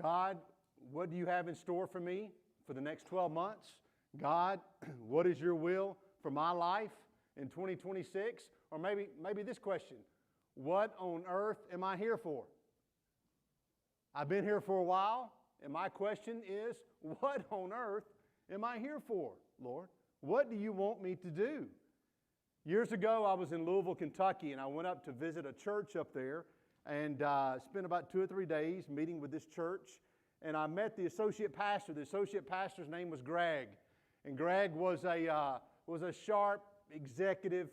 God, what do you have in store for me for the next 12 months? God, what is your will for my life in 2026? Or maybe this question, what on earth am I here for? I've been here for a while, and my question is, what on earth am I here for, Lord? What do you want me to do? Years ago, I was in Louisville, Kentucky, and I went up to visit a church up there and spent about 2 or 3 days meeting with this church. And I met the associate pastor. The associate pastor's name was Greg. And Greg was a sharp executive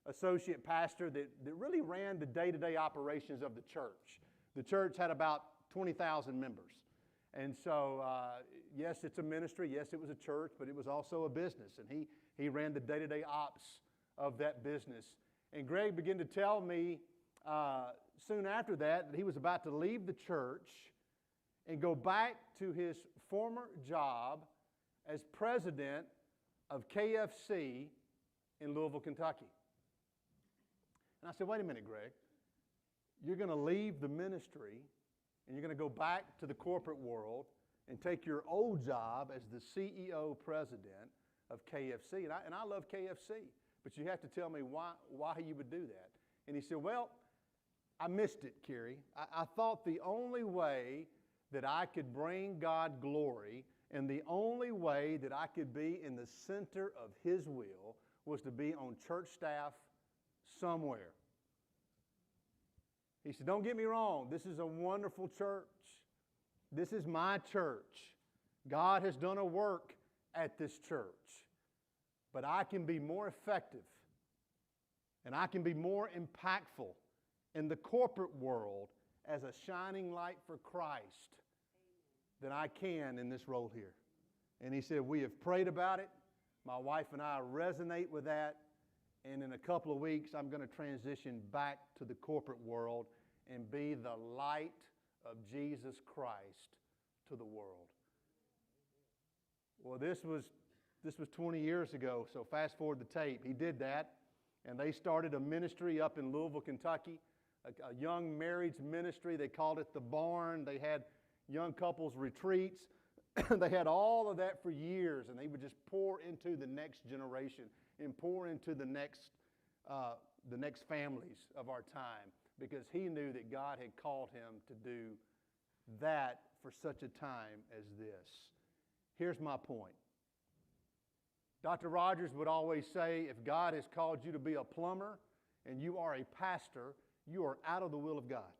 associate pastor that really ran the day-to-day operations of the church. The church had about 20,000 members. And so, yes, it's a ministry. Yes, it was a church, but it was also a business. And he ran the day-to-day ops of that business. And Greg began to tell me soon after that he was about to leave the church and go back to his former job as president of KFC in Louisville, Kentucky. And I said, wait a minute, Greg. You're going to leave the ministry and you're going to go back to the corporate world and take your old job as the CEO president of KFC. And I love KFC, but you have to tell me why you would do that. And he said, well, I missed it, Kerry. I thought the only way that I could bring God glory and the only way that I could be in the center of His will was to be on church staff somewhere. He said, don't get me wrong, this is a wonderful church. This is my church. God has done a work at this church. But I can be more effective and I can be more impactful in the corporate world as a shining light for Christ than I can in this role here. And he said, we have prayed about it. My wife and I resonate with that. And in a couple of weeks, I'm going to transition back to the corporate world and be the light of Jesus Christ to the world. Well, this was 20 years ago, so fast forward the tape. He did that, and they started a ministry up in Louisville, Kentucky, a young marrieds ministry. They called it The Barn. They had young couples retreats. They had all of that for years, and they would just pour into the next generation and pour into the next families of our time, because he knew that God had called him to do that for such a time as this. Here's my point. Dr. Rogers would always say, if God has called you to be a plumber and you are a pastor, you are out of the will of God.